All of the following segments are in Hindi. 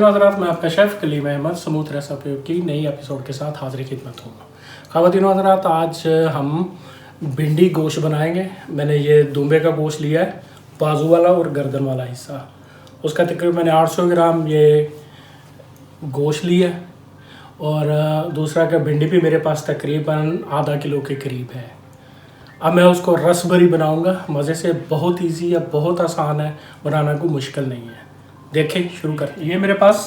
हज़रात, मैं आपका chef Kaleem Ahmed smooth recipe की नई एपिसोड के साथ हाज़िर खिदमत हूँ। ख़वातीनो हज़रात, आज हम भिंडी गोश्त बनाएंगे। मैंने ये दुम्बे का गोश्त लिया है, बाजू वाला और गर्दन वाला हिस्सा। उसका तकरीबन मैंने 800 ग्राम ये गोश्त लिया है और दूसरा का भिंडी भी मेरे पास तकरीबन आधा किलो के करीब है। अब मैं उसको रस भरी बनाऊँगा मज़े से। बहुत ईजी है, बहुत आसान है, बनाना कोई मुश्किल नहीं है। देखें, शुरू करते हैं। ये मेरे पास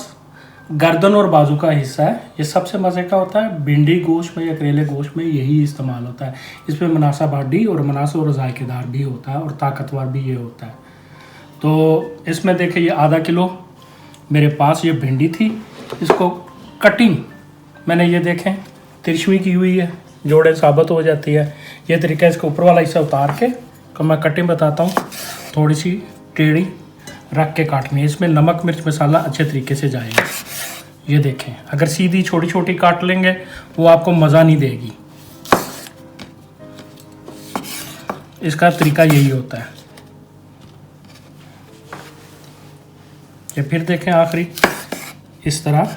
गर्दन और बाजू का हिस्सा है। ये सबसे मज़े का होता है। भिंडी गोश्त में या करेले गोश्त में यही इस्तेमाल होता है। इसमें मुनासिब हड्डी और मुनासिब और जायकेदार भी होता है और ताकतवर भी ये होता है। तो इसमें देखें, ये आधा किलो मेरे पास ये भिंडी थी। इसको कटिंग मैंने ये देखें तिरछवी की हुई है, जोड़े साबित हो जाती है। ये तरीका, इसके ऊपर वाला हिस्सा उतार के तो मैं कटिंग बताता हूँ। थोड़ी सी टेढ़ी रख के काटनी है। इसमें नमक मिर्च मसाला अच्छे तरीके से जाएगा। ये देखें, अगर सीधी छोटी छोटी काट लेंगे वो आपको मज़ा नहीं देगी। इसका तरीका यही होता है। ये फिर देखें आखिरी इस तरह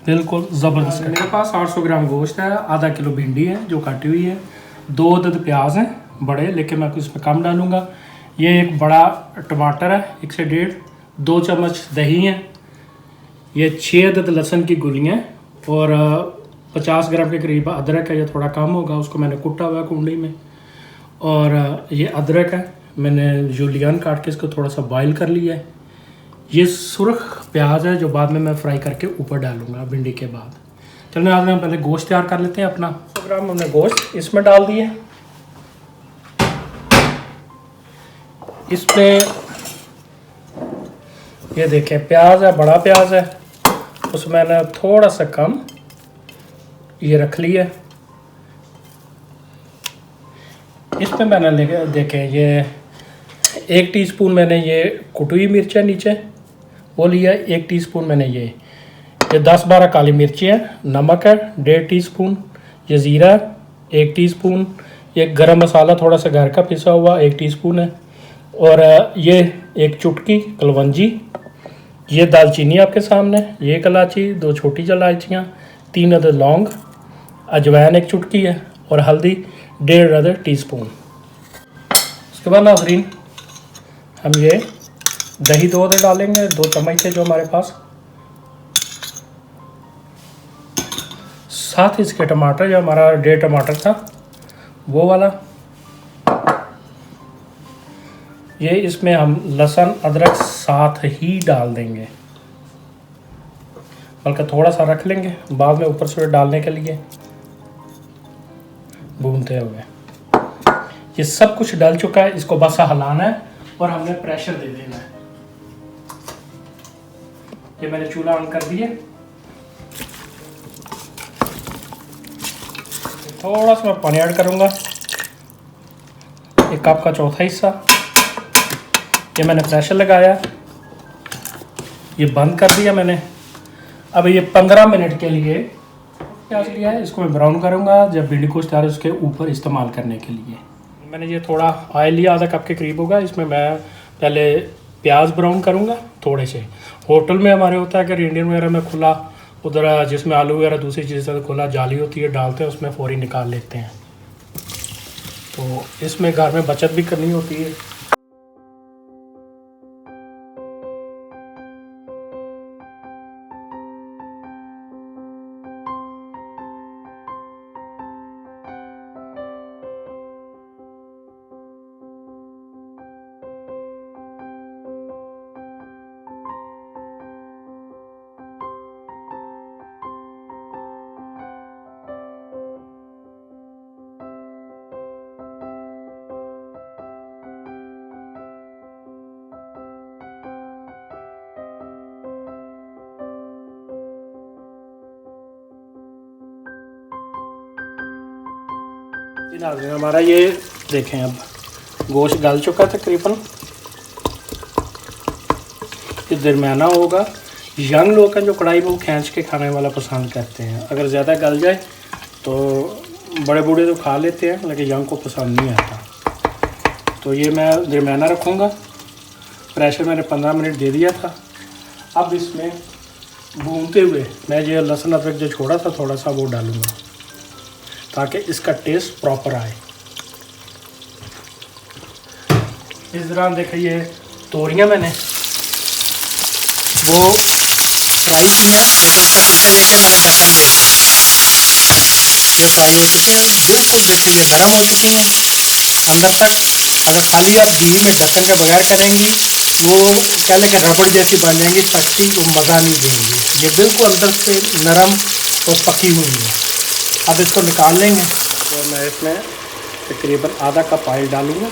बिल्कुल ज़बरदस्त। मेरे पास 800 ग्राम गोश्त है, आधा किलो भिंडी है जो काटी हुई है, 2 अदद प्याज हैं बड़े, लेकिन मैं इसमें कम डालूँगा। ये एक बड़ा टमाटर है 1 से 1.5, 2 चम्मच दही है, ये 6 अदद लहसुन की गुलियाँ और 50 ग्राम के करीब अदरक है। ये थोड़ा कम होगा, उसको मैंने कुटा हुआ है कुंडी में। और ये अदरक है, मैंने जूलियन काट के इसको थोड़ा सा बॉयल कर लिया है। ये सुर्ख प्याज है जो बाद में मैं फ्राई करके ऊपर डालूँगा भिंडी के बाद। चलिए आज हम पहले गोश्त तैयार कर लेते हैं अपना। 100 ग्राम हमने गोश्त इसमें डाल दिए। इसमें ये देखें प्याज है, बड़ा प्याज है, उसमें मैंने थोड़ा सा कम ये रख लिया। इसमें मैंने लेके देखें ये 1 टीस्पून मैंने ये कुटी हुई मिर्च है नीचे वो लिया। 1 टीस्पून मैंने ये 10-12 काली मिर्ची है। नमक है 1.5 टीस्पून। ये ज़ीरा 1 टीस्पून। ये गरम मसाला थोड़ा सा घर का पिसा हुआ 1 टीस्पून है। और ये 1 चुटकी कलवंजी। ये दालचीनी आपके सामने, ये 1 इलायची, 2 छोटी इलायचियाँ, 3 अदद लौंग, अजवाइन 1 चुटकी है और हल्दी 1.5 अदद टीस्पून। उसके बाद नाज़रीन हम ये दही 2 अदद डालेंगे, 2 चम्मच थे जो हमारे पास। साथ इसके टमाटर, जो हमारा 1.5 टमाटर था वो वाला। ये इसमें हम लहसुन अदरक साथ ही डाल देंगे, बल्कि थोड़ा सा रख लेंगे बाद में ऊपर से डालने के लिए भूनते हुए। ये सब कुछ डल चुका है, इसको बस हिलाना है और हमने प्रेशर दे देना है। ये मैंने चूल्हा ऑन कर दिया। थोड़ा सा मैं पानी ऐड करूँगा, 1 कप का चौथा हिस्सा। ये मैंने प्रेशर लगाया, ये बंद कर दिया मैंने। अब ये 15 मिनट के लिए प्याज लिया है, इसको मैं ब्राउन करूँगा जब भिंडी गोश्त तैयार है उसके ऊपर इस्तेमाल करने के लिए। मैंने ये थोड़ा ऑयल लिया, आधा कप के करीब होगा। इसमें मैं पहले प्याज ब्राउन करूँगा थोड़े से। होटल में हमारे होता है कि इंडियन वगैरह में खुला उधर जिसमें आलू वगैरह दूसरी चीज़ें खुला जाली होती है डालते हैं, उसमें फ़ौरी निकाल लेते हैं। तो इसमें घर में बचत भी करनी होती है। हमारा ये देखें अब गोश्त गल चुका तकरीबन। ये दरमियाना होगा। यंग लोग हैं जो कढ़ाई में वो खींच के खाने वाला पसंद करते हैं। अगर ज़्यादा गल जाए तो बड़े बूढ़े तो खा लेते हैं, लेकिन यंग को पसंद नहीं आता। तो ये मैं दरमियाना रखूँगा। प्रेशर मैंने 15 मिनट दे दिया था। अब इसमें भूनते हुए मैं ये लहसुन अदरक जो छोड़ा था थोड़ा सा वो डालूँगा ताकि इसका टेस्ट प्रॉपर आए। इस दौरान देखिए ये तोरियां मैंने वो फ्राई की हैं, लेकिन फिर इसे देखिए मैंने ढक्कन दे दिया। ये फ्राई हो चुके हैं, बिल्कुल देखिए ये गर्म हो चुकी हैं अंदर तक। अगर खाली आप घी में ढक्कन के बगैर करेंगी वो कह लेंगे रबड़ जैसी बन जाएंगी, कच्ची, वो मज़ा नहीं देंगी। ये बिल्कुल अंदर से नरम और पकी हुई है। अब इसको निकाल लेंगे। तो मैं इसमें तकरीबन आधा कप ऑयल डालूँगा।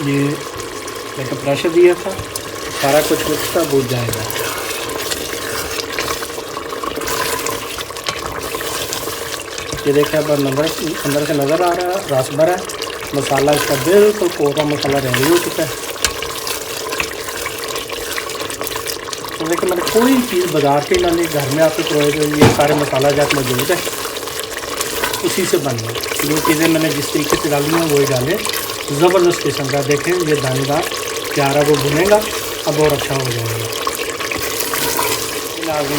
ये देखिए प्रेशर दिया था, सारा कुछ उसका भून जाएगा। ये देखिए अब अंदर से नज़र आ रहा है रस भरा है। मसाला इसका बिल्कुल कोरा मसाला रेडी हो चुका है। तो देखिए मैंने कोई चीज़ बाजार की ना ली, घर में आपके प्रोए ये सारे मसाला जात मौजूद है, उसी से बन गए। जो चीज़ें मैंने जिस तरीके से डाली हैं वही डालें। ज़बरदस्त किस्म का देखें ये दानेदार प्यारा वो भुनेगा, अब और अच्छा हो जाएगा।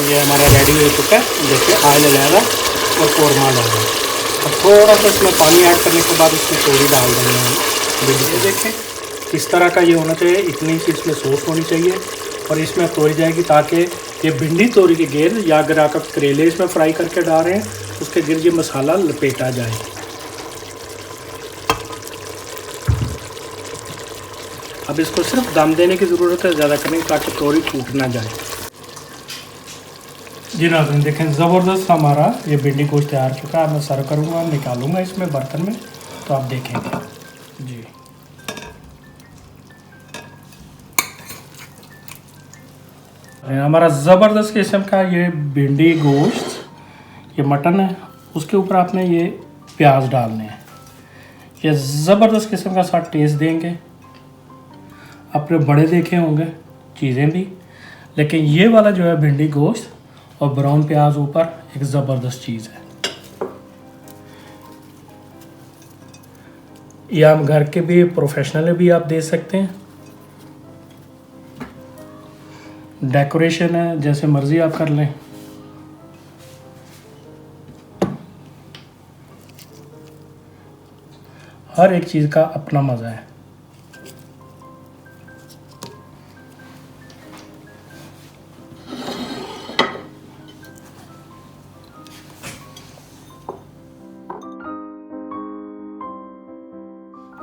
ये हमारा रेडी हो चुका है। देखिए ऑयल लगाएगा और कौरमा डालेगा। अब थोड़ा सा इसमें पानी ऐड करने के बाद इसमें तोरी डाल देंगे हम। वीडियो देखें इस तरह का ये होना चाहिए, इतनी सी इसमें सॉस होनी चाहिए और इसमें तोरी जाएगी ताकि ये भिंडी तोरी के गिर, या अगर आप करेले इसमें फ्राई करके डाल रहे हैं उसके गिर ये मसाला लपेटा जाए। अब इसको सिर्फ दम देने की ज़रूरत है, ज़्यादा करने ताकि तोरी टूट ना जाए। जी नाज़रीन देखें ज़बरदस्त हमारा ये भिंडी गोश्त तैयार चुका है। मैं सर्व करूँगा, निकालूँगा इसमें बर्तन में, तो आप देखेंगे। जी हमारा ज़बरदस्त किस्म का ये भिंडी गोश्त, ये मटन है, उसके ऊपर आपने ये प्याज डालने हैं। ये ज़बरदस्त किस्म का साथ टेस्ट देंगे। आपने बड़े देखे होंगे चीज़ें भी, लेकिन ये वाला जो है भिंडी गोश्त और ब्राउन प्याज ऊपर, एक ज़बरदस्त चीज़ है। ये आप घर के भी प्रोफेशनल भी आप दे सकते हैं। डेकोरेशन है, जैसे मर्ज़ी आप कर लें। हर एक चीज़ का अपना मज़ा है।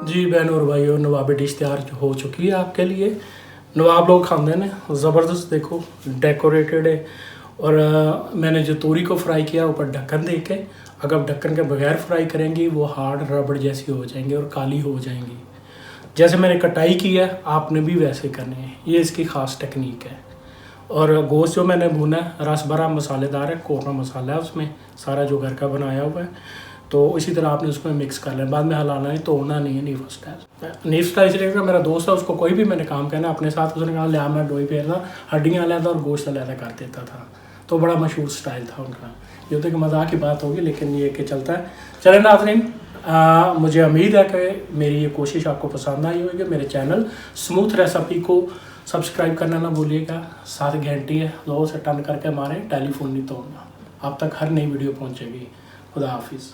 जी बहनों और भाइयों, नवाबी डिश तैयार हो चुकी है आपके लिए। नवाब लोग खाते हैं, ज़बरदस्त देखो डेकोरेटेड है। और मैंने जो तोरी को फ्राई किया ऊपर ढक्कन दे के, अगर आप ढक्कन के बगैर फ्राई करेंगी वो हार्ड रबड़ जैसी हो जाएंगी और काली हो जाएंगी। जैसे मैंने कटाई की है आपने भी वैसे करने हैं, ये इसकी ख़ास टेक्निक है। और गोश्त जो मैंने भुना है रस भरा मसालेदार है, कोरा मसाला है उसमें, सारा जो घर का बनाया हुआ है। तो इसी तरह आपने उसमें मिक्स कर लें, बाद में हलाना है, तोड़ना नहीं है। नीफ स्टाइल इसलिए मेरा दोस्त है, उसको कोई भी मैंने काम कहना अपने साथ, उसने कहा लिया मैं डोई फेरना, हड्डियाँ अलग और गोश्त अलग कर देता था। तो बड़ा मशहूर स्टाइल था उनका। ये तो कि मजाक की बात होगी, लेकिन ये कि चलता है। चले नाज़रीन, मुझे उम्मीद है कि मेरी ये कोशिश आपको पसंद आई होगी। मेरे चैनल स्मूथ रेसिपी को सब्सक्राइब करना ना भूलिएगा। साथ घंटी है, लोगों से टर्न करके मारें, टेलीफोन नहीं तोड़ना। आप तक हर नई वीडियो पहुँचेगी। खुदा हाफिज़।